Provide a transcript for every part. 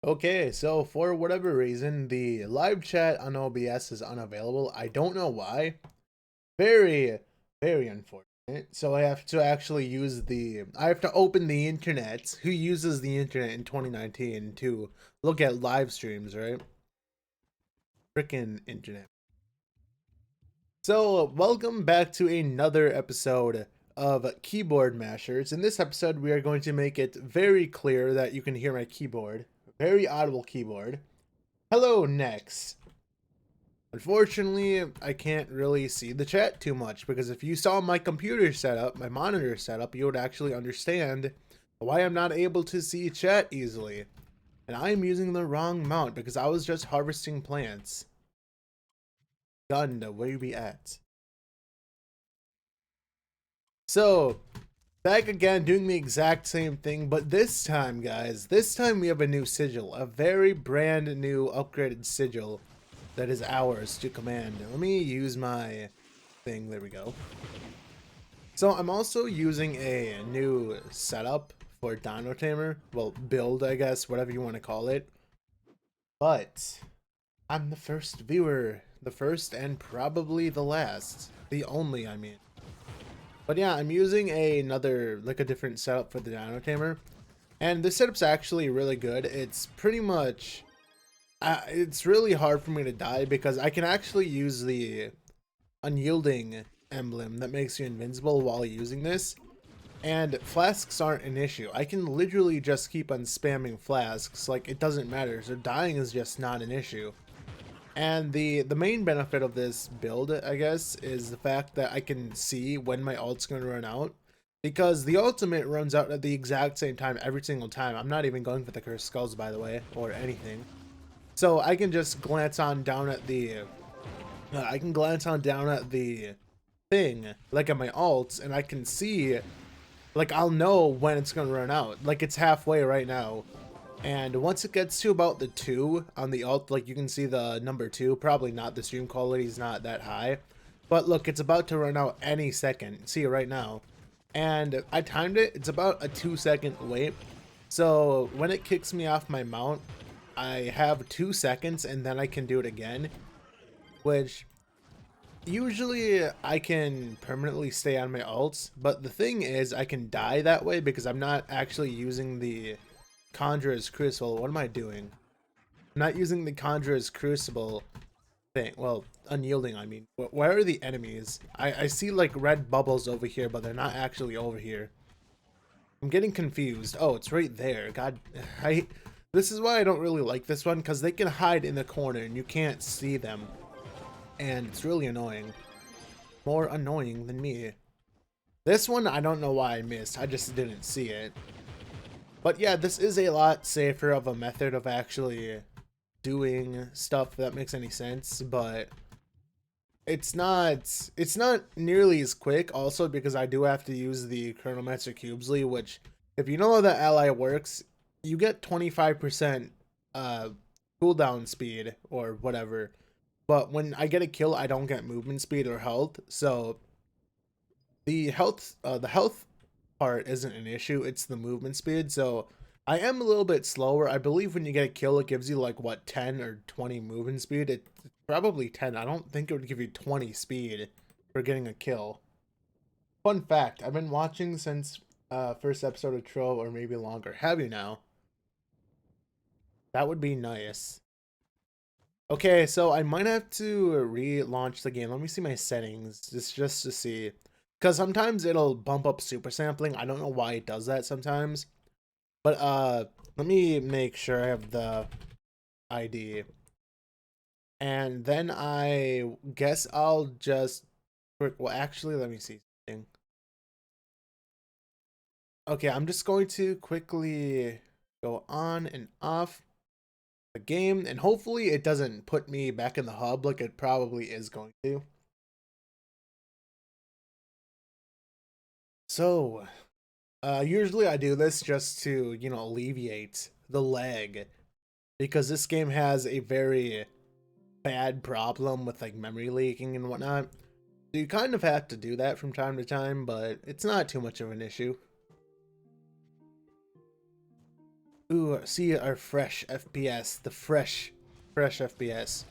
Okay, so for whatever reason, the live chat on OBS is unavailable. I don't know why. Very, very unfortunate. So I have to actually I have to open the internet. Who uses the internet in 2019 to look at live streams, right? Frickin' internet. So, welcome back to another episode of Keyboard Mashers. In this episode, we are going to make it very clear that you can hear my keyboard. Very audible keyboard. Hello, Nex. Unfortunately, I can't really see the chat too much because if you saw my computer setup, my monitor setup, you would actually understand why I'm not able to see chat easily. And I'm using the wrong mount because I was just harvesting plants. Gunda, where you be at? So, back again doing the exact same thing, but this time, guys, this time we have a new sigil. A very brand new upgraded sigil that is ours to command. Let me use my thing. There we go. So I'm also using a new setup for Dino Tamer. Well, build, I guess, whatever you want to call it. But I'm the first viewer. The first and probably the last. The only, I mean. But yeah, I'm using a different setup for the Dino Tamer. And this setup's actually really good. It's pretty much... it's really hard for me to die because I can actually use the unyielding emblem that makes you invincible while using this. And flasks aren't an issue. I can literally just keep on spamming flasks, like it doesn't matter. So dying is just not an issue. And the main benefit of this build, I guess, is the fact that I can see when my ult's going to run out. Because the ultimate runs out at the exact same time every single time. I'm not even going for the cursed skulls, by the way, or anything. So I can just glance on down at the thing, like at my alts, and I can see, like, I'll know when it's gonna run out. Like, it's halfway right now. And once it gets to about the 2 on the alt, like, you can see the number 2. Probably not, the stream quality is not that high. But look, it's about to run out any second. See it right now. And I timed it. It's about a 2-second wait. So when it kicks me off my mount, I have 2 seconds and then I can do it again. Which usually I can permanently stay on my ults, but the thing is I can die that way because I'm not actually using the Conjurer's Crucible. What am I doing? I'm not using the Conjurer's Crucible thing. Well, unyielding, I mean. Where are the enemies? I see like red bubbles over here, but they're not actually over here. I'm getting confused. Oh, it's right there. God, this is why I don't really like this one, because they can hide in the corner and you can't see them. And it's really annoying. More annoying than me. This one, I don't know why I missed. I just didn't see it. But yeah, this is a lot safer of a method of actually doing stuff that makes any sense, but it's not nearly as quick also because I do have to use the Chronomancer Cubesley, which if you know how that ally works, you get 25% cooldown speed or whatever. But when I get a kill, I don't get movement speed or health. So the health part isn't an issue. It's the movement speed. So I am a little bit slower. I believe when you get a kill, it gives you like what 10 or 20 movement speed. It's probably 10. I don't think it would give you 20 speed for getting a kill. Fun fact: I've been watching since first episode of Trove, or maybe longer. Have you now? That would be nice. Okay, so I might have to relaunch the game. Let me see my settings just to see. Because sometimes it'll bump up super sampling. I don't know why it does that sometimes. But let me make sure I have the ID. And then I guess I'll just well actually let me see something. Okay, I'm just going to quickly go on and off the game, and hopefully it doesn't put me back in the hub like it probably is going to. So, usually I do this just to, alleviate the lag because this game has a very bad problem with like memory leaking and whatnot. So you kind of have to do that from time to time, but it's not too much of an issue. Ooh, see our fresh FPS, the fresh FPS.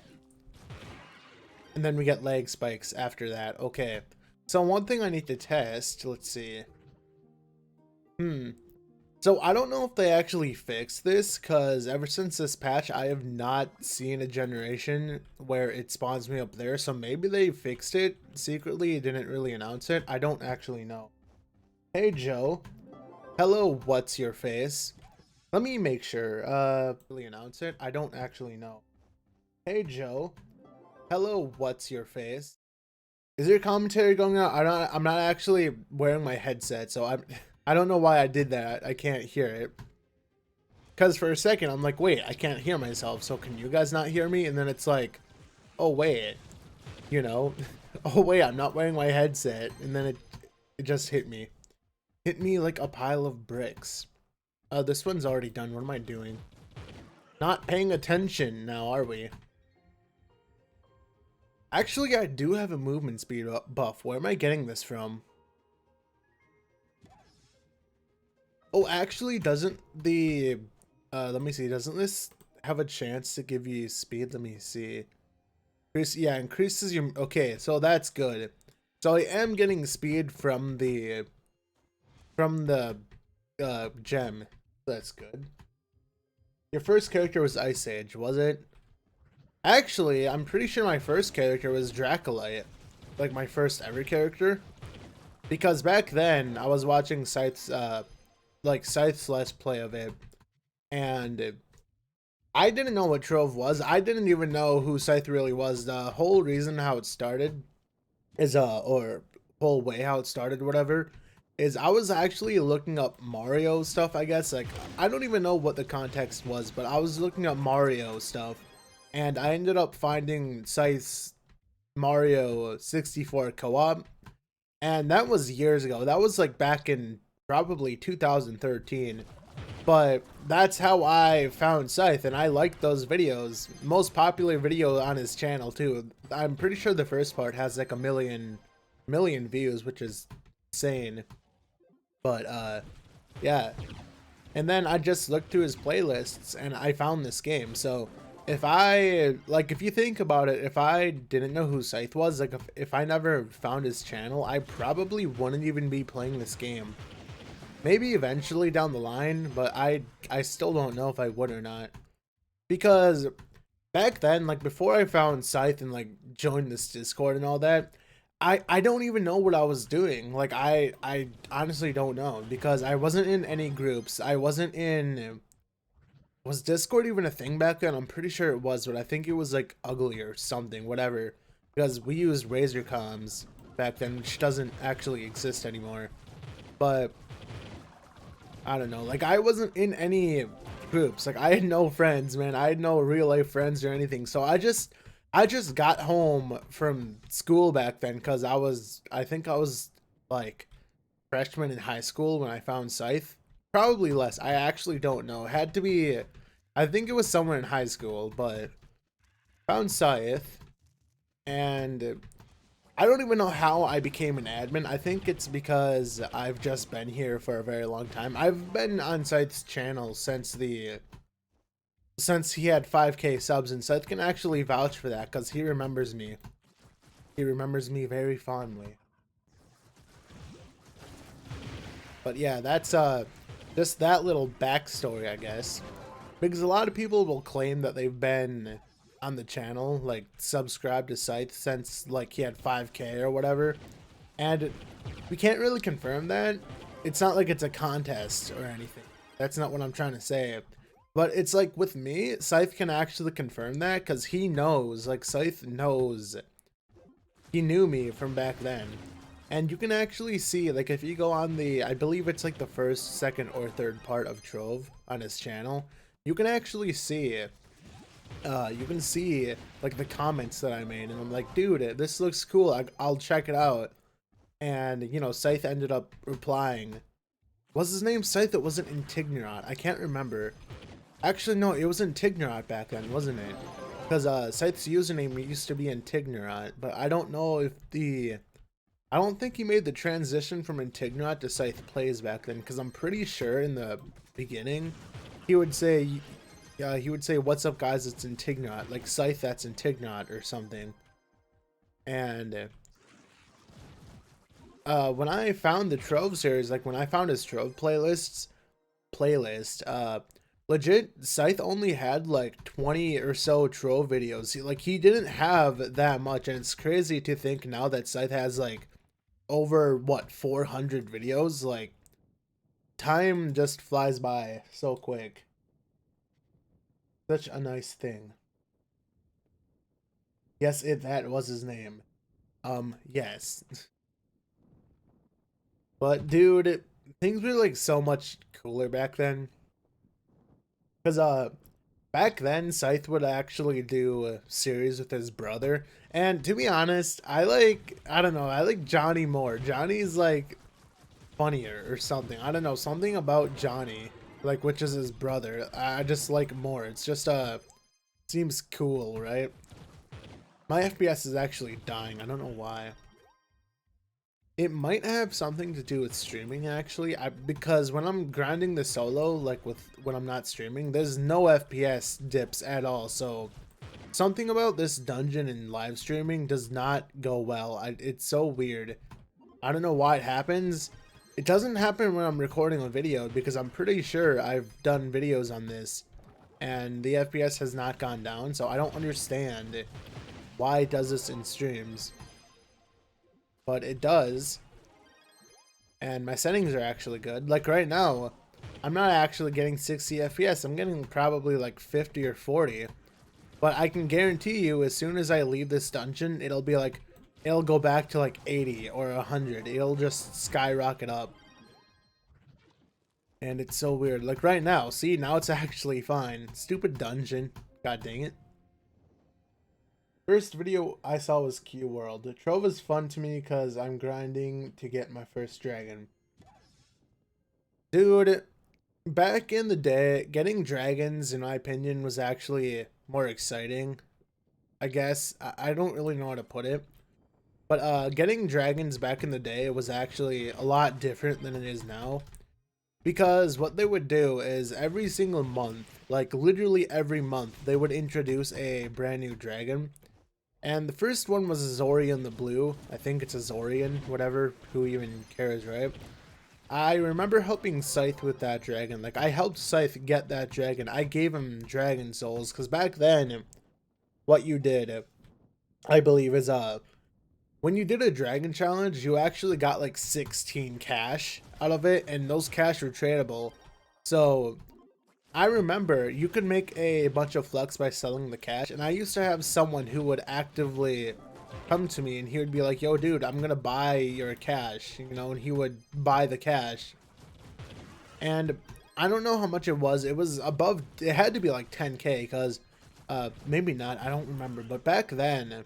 And then we get lag spikes after that. Okay. So one thing I need to test, let's see. So I don't know if they actually fixed this, because ever since this patch, I have not seen a generation where it spawns me up there. So maybe they fixed it secretly, didn't really announce it. I don't actually know. Hey, Joe. Hello, what's your face? Let me make sure. Really announce it? I don't actually know. Hey, Joe. Hello, what's your face? Is your commentary going out? I'm not actually wearing my headset, so I don't know why I did that. I can't hear it. Because for a second, I'm like, wait, I can't hear myself, so can you guys not hear me? And then it's like, oh, wait, you know? Oh, wait, I'm not wearing my headset. And then it just hit me. Hit me like a pile of bricks. This one's already done. What am I doing? Not paying attention now, are we? Actually, I do have a movement speed buff. Where am I getting this from? Oh, actually, doesn't the... let me see. Doesn't this have a chance to give you speed? Let me see. Yeah, increases your... Okay, so that's good. So I am getting speed from the gem. That's good. Your first character was Ice Age, was it? Actually, I'm pretty sure my first character was Dracolite. Like, my first ever character. Because back then, I was watching Scythe's Let's Play of it. And I didn't know what Trove was. I didn't even know who Scythe really was. The whole reason how it started is, or whole way how it started, whatever, is I was actually looking up Mario stuff, I guess. Like, I don't even know what the context was, but I was looking up Mario stuff. And I ended up finding Scythe's Mario 64 co-op. And that was years ago. That was like back in probably 2013. But that's how I found Scythe, and I liked those videos. Most popular video on his channel too. I'm pretty sure the first part has like a million views, which is insane. But yeah. And then I just looked through his playlists and I found this game. So if you think about it, if I didn't know who Scythe was, like if I never found his channel, I probably wouldn't even be playing this game. Maybe eventually down the line, but I still don't know if I would or not. Because back then, like before I found Scythe and like joined this Discord and all that, I don't even know what I was doing. Like I honestly don't know, because I wasn't in any groups. I wasn't in... Was Discord even a thing back then? I'm pretty sure it was, but I think it was like ugly or something, whatever. Because we used Razor comms back then, which doesn't actually exist anymore. But I don't know, like I wasn't in any groups. Like I had no friends, man. I had no real life friends or anything. So I just got home from school back then, because I think I was like freshman in high school when I found Scythe. Probably less. I actually don't know. It had to be, I think it was somewhere in high school, but found Scythe, and I don't even know how I became an admin. I think it's because I've just been here for a very long time. I've been on Scythe's channel since he had 5K subs, and Scythe can actually vouch for that because he remembers me. He remembers me very fondly. But yeah, that's just that little backstory, I guess. Because a lot of people will claim that they've been on the channel, like subscribed to Scythe since like he had 5K or whatever, and we can't really confirm that. It's not like it's a contest or anything. That's not what I'm trying to say. But it's like with me, Scythe can actually confirm that, because he knows, like Scythe knows. He knew me from back then. And you can actually see, like if you go on the, I believe it's like the first, second, or third part of Trove on his channel, you can actually see like the comments that I made, and I'm like, dude, this looks cool, I'll check it out. And you know, Scythe ended up replying. Was his name Scythe? It wasn't Intignerot. I can't remember. Actually, no, it was Intignerot back then, wasn't it? Because Scythe's username used to be Intignerot, but I don't know if I don't think he made the transition from Intignerot to Scythe Plays back then, because I'm pretty sure in the beginning he would say, "What's up, guys? It's Intignot." Like Scythe, that's Intignot or something. And when I found the Trove series, like when I found his Trove playlist, legit Scythe only had like 20 or so Trove videos. Like he didn't have that much, and it's crazy to think now that Scythe has like over what 400 videos. Like time just flies by so quick. Such a nice thing. Yes, that was his name. Yes. But dude, things were like so much cooler back then. Cause back then Scythe would actually do a series with his brother. And to be honest, I don't know, I like Johnny more. Johnny's like funnier or something. I don't know, something about Johnny, like which is his brother. I just like more. It's just seems cool, right? My FPS is actually dying. I don't know why. It might have something to do with streaming actually. Because when I'm grinding the solo, like when I'm not streaming, there's no FPS dips at all. So something about this dungeon and live streaming does not go well. It's so weird. I don't know why it happens. It doesn't happen when I'm recording a video because I'm pretty sure I've done videos on this and the FPS has not gone down. So I don't understand why it does this in streams. But it does, and my settings are actually good. Like right now, I'm not actually getting 60 FPS. I'm getting probably like 50 or 40. But I can guarantee you, as soon as I leave this dungeon, it'll go back to like 80 or 100. It'll just skyrocket up. And it's so weird. Like right now, see, now it's actually fine. Stupid dungeon. God dang it. First video I saw was Q World. Trove is fun to me because I'm grinding to get my first dragon. Dude, back in the day, getting dragons, in my opinion, was actually more exciting. I guess. I don't really know how to put it. But getting dragons back in the day was actually a lot different than it is now. Because what they would do is every single month, like literally every month, they would introduce a brand new dragon. And the first one was Azorian the Blue. I think it's Azorian, whatever, who even cares, right? I remember helping Scythe with that dragon. Like, I helped Scythe get that dragon. I gave him dragon souls, because back then, what you did, I believe, is, when you did a dragon challenge, you actually got, like, 16 cash out of it, and those cash were tradable. So, I remember you could make a bunch of flux by selling the cash, and I used to have someone who would actively come to me and he would be like, "Yo dude, I'm gonna buy your cash," you know, and he would buy the cash. And I don't know how much it was. It was above, it had to be like 10k, because maybe not, I don't remember, but back then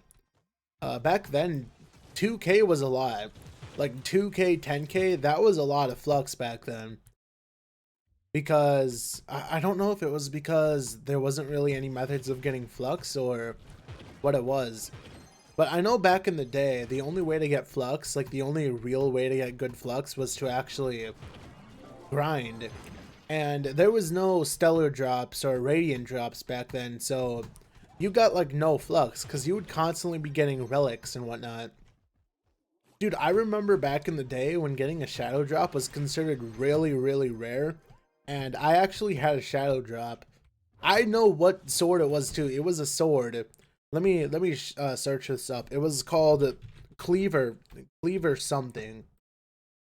2k was a lot. Like 2k, 10k, that was a lot of flux back then. Because I don't know if it was because there wasn't really any methods of getting flux or what it was. But I know back in the day, the only way to get flux, like the only real way to get good flux, was to actually grind. And there was no stellar drops or radiant drops back then, so you got like no flux because you would constantly be getting relics and whatnot. Dude, I remember back in the day when getting a shadow drop was considered really, really rare. And I actually had a shadow drop. I know what sword it was too. It was a sword. Let me search this up. It was called Cleaver something.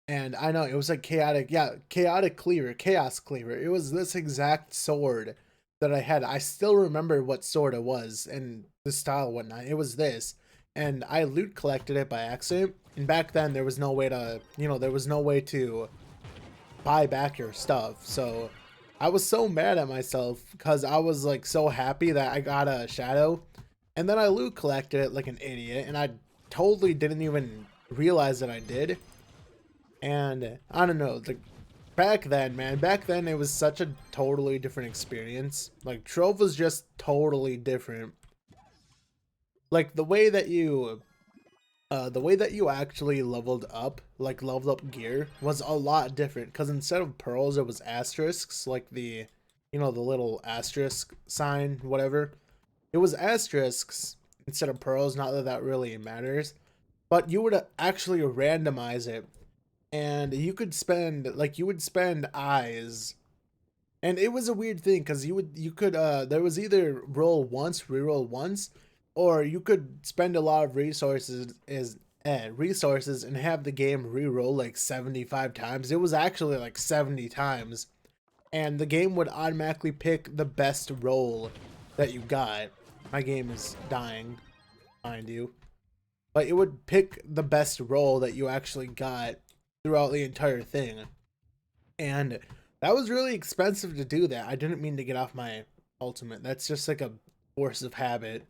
And I know it was like chaotic cleaver, chaos cleaver. It was this exact sword that I had. I still remember what sword it was and the style and whatnot. It was this. And I loot collected it by accident. And back then there was no way to, there was no way to buy back your stuff. So I was so mad at myself because I was like so happy that I got a shadow, and then I loot collected it like an idiot, and I totally didn't even realize that I did. And I don't know, like back then, man, back then it was such a totally different experience. Like Trove was just totally different. Like the way that you actually leveled up, like leveled up gear, was a lot different. Because instead of pearls, it was asterisks, like the you know, the little asterisk sign, whatever. It was asterisks instead of pearls, not that that really matters. But you would actually randomize it, and you would spend eyes. And it was a weird thing because you could there was either roll once, reroll once, or you could spend a lot of resources and have the game reroll like 75 times. It was actually like 70 times, and the game would automatically pick the best roll that you got. My game is dying, mind you. But it would pick the best roll that you actually got throughout the entire thing. And that was really expensive to do that. I didn't mean to get off my ultimate. That's just like a force of habit.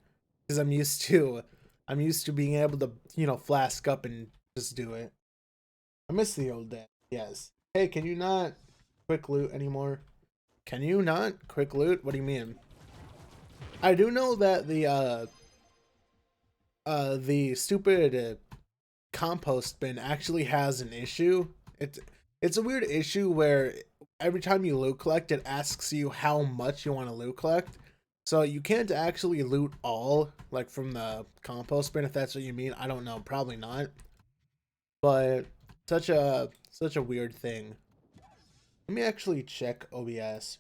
Because I'm used to being able to, you know, flask up and just do it. I miss the old days. Yes. Hey, can you not quick loot anymore? Can you not quick loot? What do you mean? I do know that the stupid compost bin actually has an issue. It's a weird issue where every time you loot collect, it asks you how much you want to loot collect. So you can't actually loot all, like from the compost bin, if that's what you mean. I don't know, probably not. But such a weird thing. Let me actually check OBS.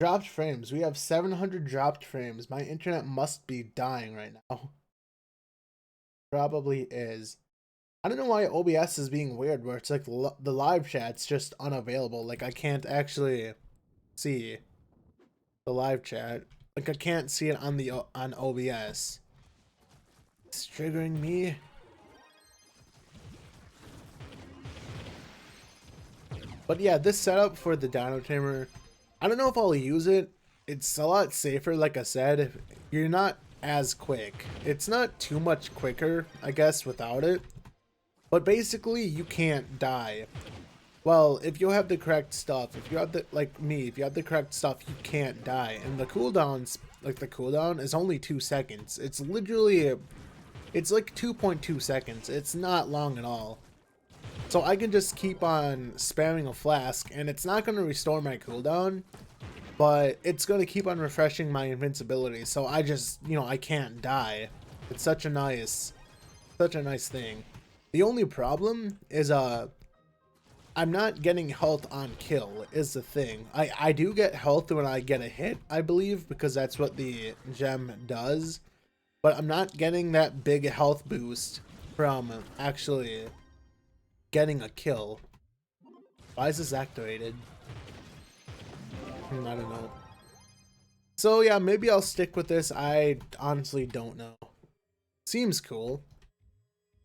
Dropped frames. We have 700 dropped frames. My internet must be dying right now. Probably is. I don't know why OBS is being weird, where it's like the live chat's just unavailable. Like I can't actually see the live chat. Like I can't see it on on OBS. It's triggering me. But yeah, this setup for the Dino Tamer, I don't know if I'll use it. It's a lot safer, like I said. You're not as quick. It's not too much quicker, I guess, without it. But basically, you can't die. Well, if you have the correct stuff, if you have the, like me, if you have the correct stuff, you can't die. And the cooldowns, like the cooldown is only 2 seconds. It's literally, it's like 2.2 seconds. It's not long at all. So I can just keep on spamming a flask, and it's not going to restore my cooldown, but it's going to keep on refreshing my invincibility. So I just, you know, I can't die. It's such a nice thing. The only problem is I'm not getting health on kill is the thing. I do get health when I get a hit, I believe, because that's what the gem does. But I'm not getting that big health boost from actually getting a kill. Why is this activated? I don't know. So yeah, maybe I'll stick with this. I honestly don't know. Seems cool.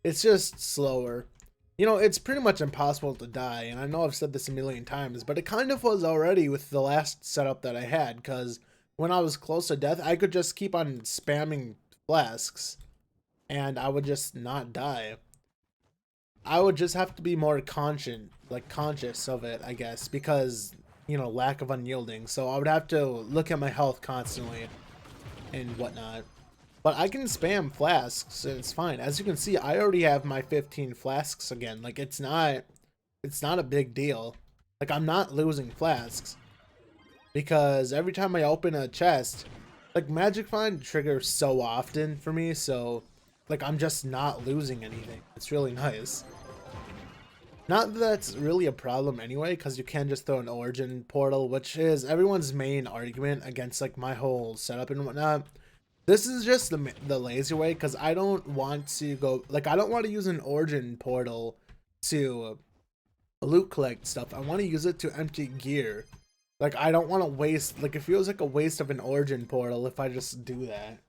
It's just slower. You know, it's pretty much impossible to die, and I know I've said this a million times, but it kind of was already with the last setup that I had, because when I was close to death, I could just keep on spamming flasks, and I would just not die. I would just have to be more conscious of it, I guess, because, you know, lack of unyielding. So I would have to look at my health constantly and whatnot. But I can spam flasks and it's fine. As you can see, I already have my 15 flasks again. Like it's not a big deal. Like I'm not losing flasks because every time I open a chest, like Magic Find triggers so often for me, so like I'm just not losing anything. It's really nice. Not that that's really a problem anyway, because you can just throw an origin portal, which is everyone's main argument against like my whole setup and whatnot. This is just the lazy way, because I don't want to go, like I don't want to use an origin portal to loot collect stuff. I want to use it to empty gear. Like I don't want to waste, like it feels like a waste of an origin portal if I just do that.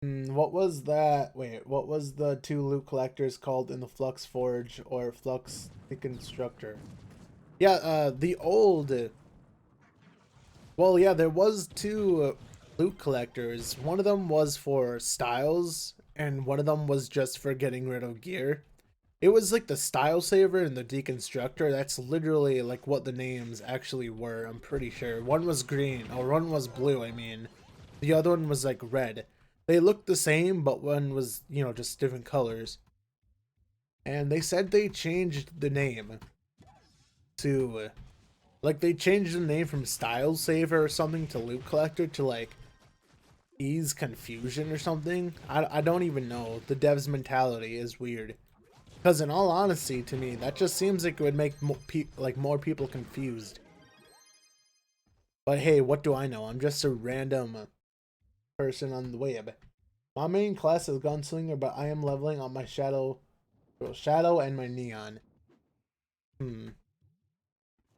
What was that? Wait, what was the 2 loot collectors called in the Flux Forge or Flux Deconstructor? Yeah, the old... Well, yeah, there was 2 loot collectors. One of them was for styles, and one of them was just for getting rid of gear. It was like the Style Saver and the Deconstructor. That's literally like what the names actually were, I'm pretty sure. One was green, or one was blue, I mean. The other one was like red. They looked the same, but one was, you know, just different colors. And they said they changed the name to Like, they changed the name from Style Saver or something to Loot Collector to, like, Ease Confusion or something. I don't even know. The dev's mentality is weird. Because in all honesty, to me, that just seems like it would make more people confused. But hey, what do I know? I'm just a random person on the web. My main class is Gunslinger, but I am leveling on my Shadow and my Neon.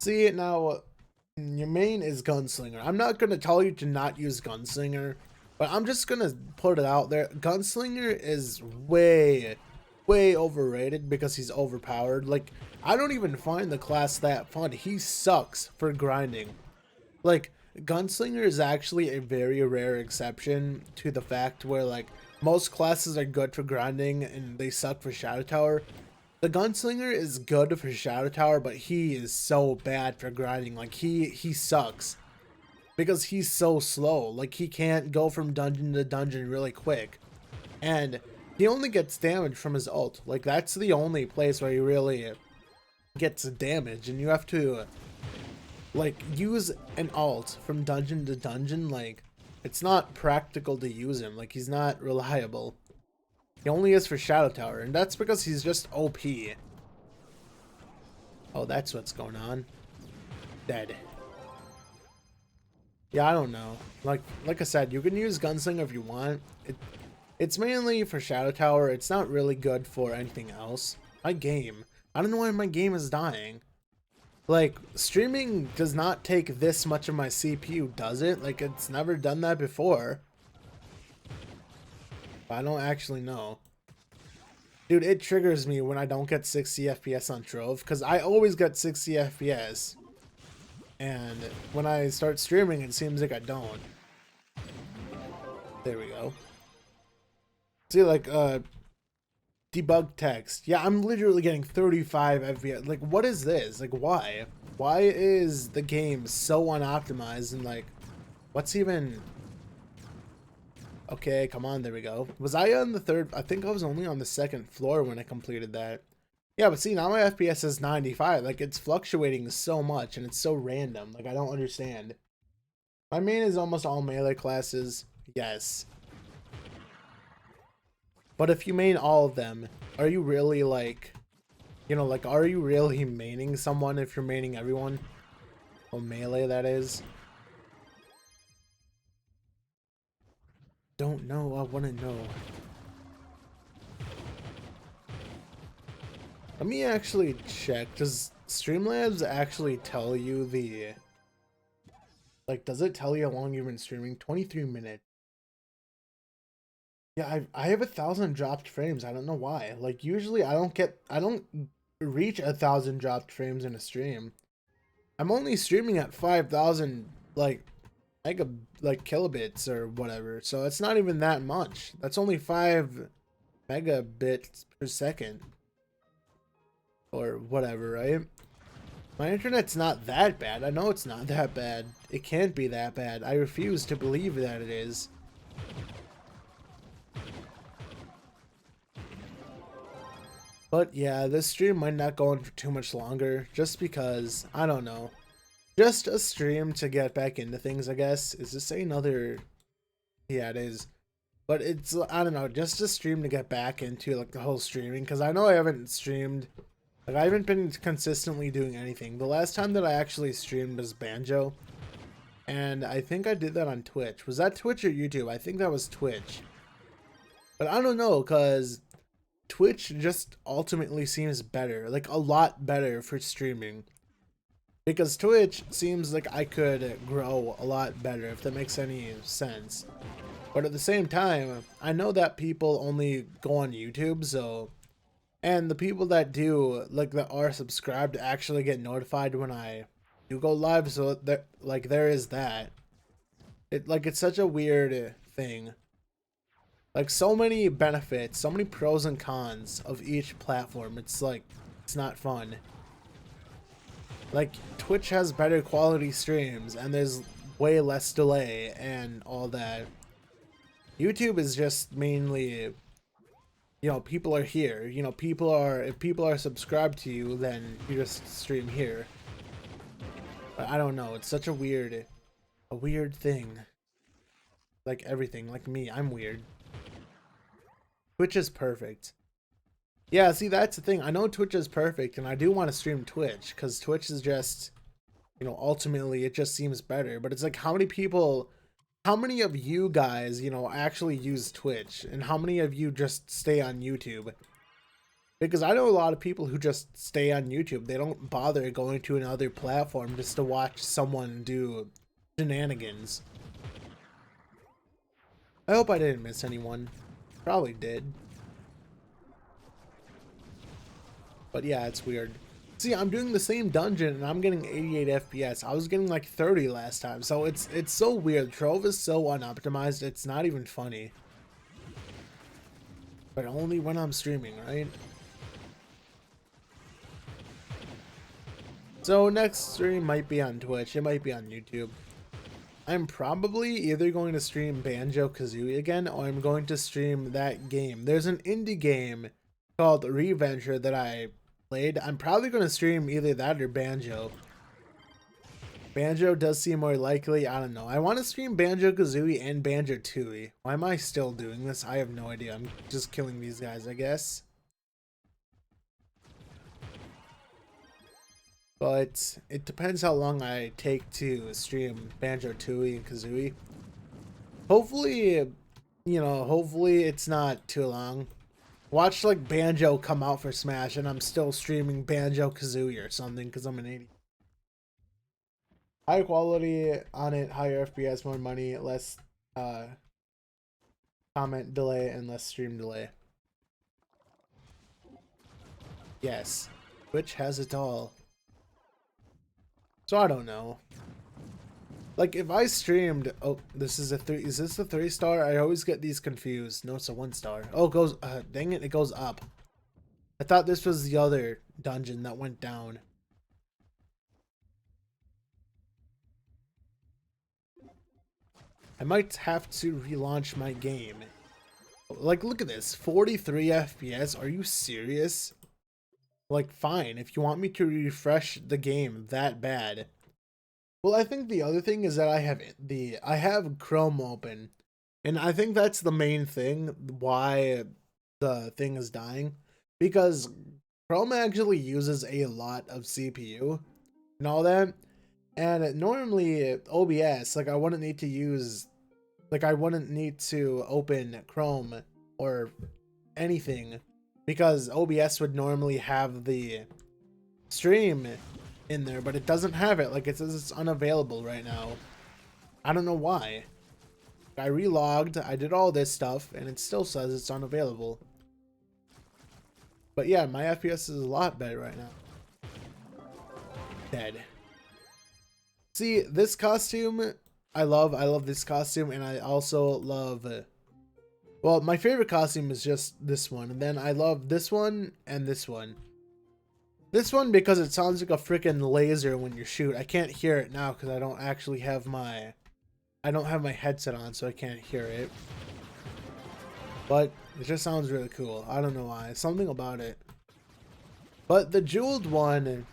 See, now, your main is Gunslinger. I'm not going to tell you to not use Gunslinger, but I'm just going to put it out there. Gunslinger is way overrated because he's overpowered. Like, I don't even find the class that fun. He sucks for grinding. Like, Gunslinger is actually a very rare exception to the fact where, like, most classes are good for grinding and they suck for Shadow Tower. The Gunslinger is good for Shadow Tower, but he is so bad for grinding. Like, he sucks because he's so slow. Like, he can't go from dungeon to dungeon really quick, and he only gets damage from his ult. Like, that's the only place where he really gets damage, and you have to, like, use an ult from dungeon to dungeon. Like, it's not practical to use him. Like, he's not reliable. He only is for Shadow Tower, and that's because he's just OP. Oh, that's what's going on. Dead. Yeah, I don't know. Like I said, you can use Gunslinger if you want. It's mainly for Shadow Tower. It's not really good for anything else. My game. I don't know why my game is dying. Like, streaming does not take this much of my CPU, does it? Like, it's never done that before. I don't actually know. Dude, it triggers me when I don't get 60 FPS on Trove, because I always get 60 FPS. And when I start streaming, it seems like I don't. There we go. See, like, debug text. Yeah, I'm literally getting 35 FPS. Like, what is this? Like, why? Why is the game so unoptimized and, like, what's even... Okay, come on, there we go. Was I on the third? I think I was only on the second floor when I completed that. Yeah, but see, now my FPS is 95. Like, it's fluctuating so much, and it's so random. Like, I don't understand. My main is almost all melee classes. Yes. But if you main all of them, are you really, like... You know, like, are you really maining someone if you're maining everyone? Oh, melee, that is. Don't know, I want to know. Let me actually check. Does Streamlabs actually tell you the... Like, does it tell you how long you've been streaming? 23 minutes. Yeah, I have 1,000 dropped frames. I don't know why. Like, usually I don't reach 1,000 dropped frames in a stream. I'm only streaming at 5,000, like kilobits or whatever, so it's not even that much. That's only 5 megabits per second or whatever, right? My internet's not that bad. I know it's not that bad. It can't be that bad. I refuse to believe that it is. But yeah, this stream might not go on for too much longer just because, I don't know. Just a stream to get back into things, I guess. Is this another... Yeah, it is. But it's, I don't know, just a stream to get back into, like, the whole streaming. Because I know I haven't streamed... Like, I haven't been consistently doing anything. The last time that I actually streamed was Banjo. And I think I did that on Twitch. Was that Twitch or YouTube? I think that was Twitch. But I don't know, because Twitch just ultimately seems better. Like, a lot better for streaming. Because Twitch seems like I could grow a lot better, if that makes any sense. But at the same time, I know that people only go on YouTube, so... And the people that do, like, that are subscribed actually get notified when I do go live, so there, like, there is that. It's such a weird thing. Like, so many benefits, so many pros and cons of each platform. It's like, it's not fun. Like, Twitch has better quality streams, and there's way less delay and all that. YouTube is just mainly, you know, people are here. You know, if people are subscribed to you, then you just stream here. But I don't know. It's such a weird thing. Like everything, like me, I'm weird. Twitch is perfect. Yeah, see, that's the thing. I know Twitch is perfect, and I do want to stream Twitch, because Twitch is just, you know, ultimately, it just seems better. But it's like, how many of you guys, you know, actually use Twitch? And how many of you just stay on YouTube? Because I know a lot of people who just stay on YouTube. They don't bother going to another platform just to watch someone do shenanigans. I hope I didn't miss anyone. Probably did. But yeah, it's weird. See, I'm doing the same dungeon and I'm getting 88 FPS. I was getting like 30 last time. So it's so weird. Trove is so unoptimized. It's not even funny. But only when I'm streaming, right? So next stream might be on Twitch. It might be on YouTube. I'm probably either going to stream Banjo-Kazooie again, or I'm going to stream that game. There's an indie game called Reventure that I played. I'm probably going to stream either that or Banjo. Banjo does seem more likely. I don't know. I want to stream Banjo-Kazooie and Banjo-Tooie. Why am I still doing this? I have no idea. I'm just killing these guys, I guess. But it depends how long I take to stream Banjo-Tooie and Kazooie. Hopefully, you know, hopefully it's not too long. Watch like Banjo come out for Smash and I'm still streaming Banjo-Kazooie or something because I'm an idiot. High quality on it, higher FPS, more money, less comment delay, and less stream delay. Yes, Twitch has it all. So I don't know. Like if I streamed, oh, this is a 3. Is this a 3-star? I always get these confused. No, it's a 1-star. Oh, it goes. Dang it! It goes up. I thought this was the other dungeon that went down. I might have to relaunch my game. Like, look at this. 43 FPS. Are you serious? Like, fine. If you want me to refresh the game that bad. Well, I think the other thing is that I have Chrome open. And I think that's the main thing why the thing is dying. Because Chrome actually uses a lot of CPU and all that. And normally OBS, like I wouldn't need to open Chrome or anything because OBS would normally have the stream in there, but it doesn't have it. Like it says it's unavailable right now. I don't know why. I relogged, I did all this stuff, and it still says it's unavailable. But yeah, my FPS is a lot better right now. Dead. See, this costume, I love this costume, and I also love, well, my favorite costume is just this one, and then I love this one and this one. This one because it sounds like a freaking laser when you shoot. I can't hear it now because I don't actually have my, headset on, so I can't hear it. But it just sounds really cool. I don't know why. Something about it. But the jeweled one,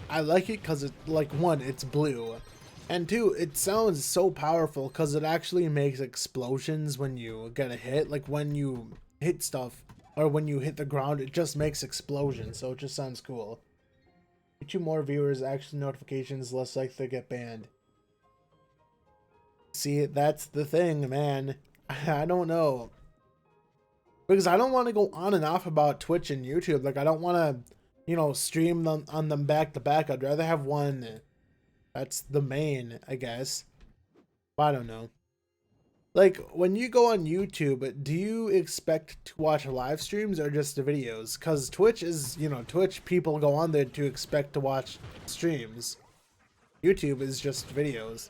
I like it because it, like, one, it's blue. And two, it sounds so powerful because it actually makes explosions when you get a hit. Like when you hit stuff or when you hit the ground, it just makes explosions. So it just sounds cool. Get you more viewers, action notifications, less likely to get banned. See, that's the thing, man. I don't know. Because I don't want to go on and off about Twitch and YouTube. Like, I don't want to, you know, stream them on them back to back. I'd rather have one that's the main, I guess. But I don't know. Like, when you go on YouTube, do you expect to watch live streams or just the videos? Because Twitch is, you know, Twitch people go on there to expect to watch streams. YouTube is just videos.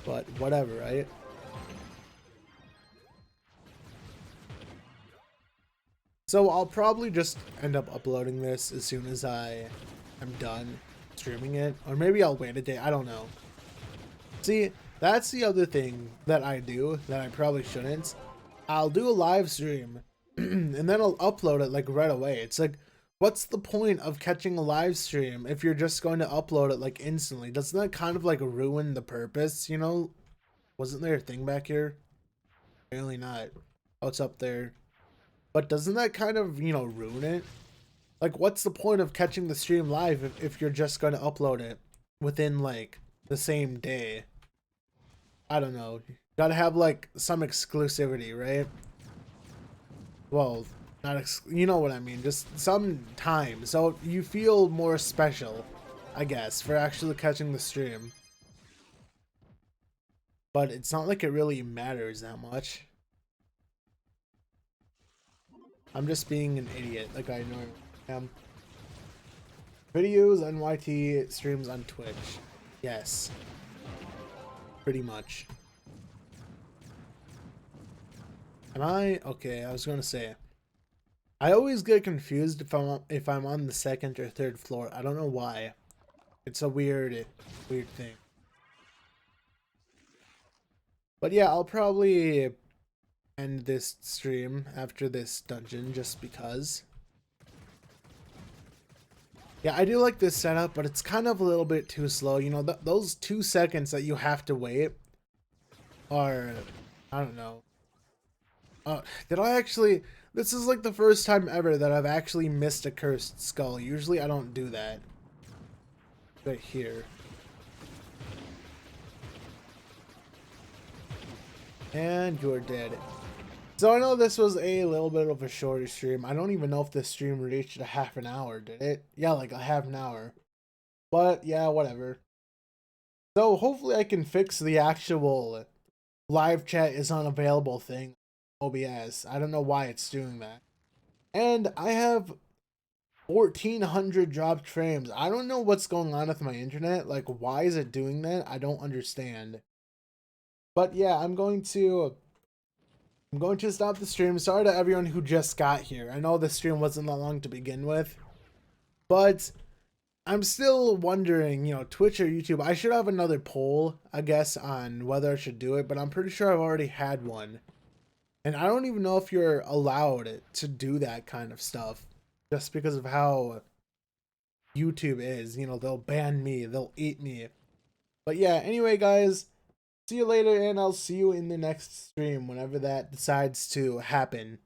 But whatever, right? So I'll probably just end up uploading this as soon as I am done streaming it. Or maybe I'll wait a day. I don't know. See, that's the other thing that I do that I probably shouldn't. I'll do a live stream and then I'll upload it like right away. It's like, what's the point of catching a live stream if you're just going to upload it like instantly? Doesn't that kind of like ruin the purpose, you know? Wasn't there a thing back here? Apparently not. Oh, it's up there. But doesn't that kind of, you know, ruin it? Like, what's the point of catching the stream live if you're just going to upload it within, like, the same day? I don't know. Gotta have, like, some exclusivity, right? Well, not you know what I mean. Just some time. So you feel more special, I guess, for actually catching the stream. But it's not like it really matters that much. I'm just being an idiot, like I normally am. Videos, NYT, streams on Twitch. Yes. Pretty much. Am I? Okay, I was gonna say. I always get confused if I'm on the second or third floor. I don't know why. It's a weird thing. But yeah, I'll probably end this stream after this dungeon just because. Yeah, I do like this setup, but it's kind of a little bit too slow. You know, those 2 seconds that you have to wait are, I don't know. Did I actually, this is like the first time ever that I've actually missed a cursed skull. Usually I don't do that. Right here. And you're dead. So I know this was a little bit of a shorter stream. I don't even know if this stream reached a half an hour, did it? Yeah, like a half an hour. But yeah, whatever. So hopefully I can fix the actual live chat is unavailable thing. OBS. I don't know why it's doing that. And I have 1,400 dropped frames. I don't know what's going on with my internet. Like, why is it doing that? I don't understand. But yeah, I'm going to stop the stream. Sorry to everyone who just got here. I know the stream wasn't that long to begin with, but I'm still wondering, you know, Twitch or YouTube. I should have another poll, I guess, on whether I should do it, but I'm pretty sure I've already had one. And I don't even know if you're allowed to do that kind of stuff just because of how YouTube is. You know, they'll ban me, they'll eat me. But yeah, anyway, guys, see you later, and I'll see you in the next stream whenever that decides to happen.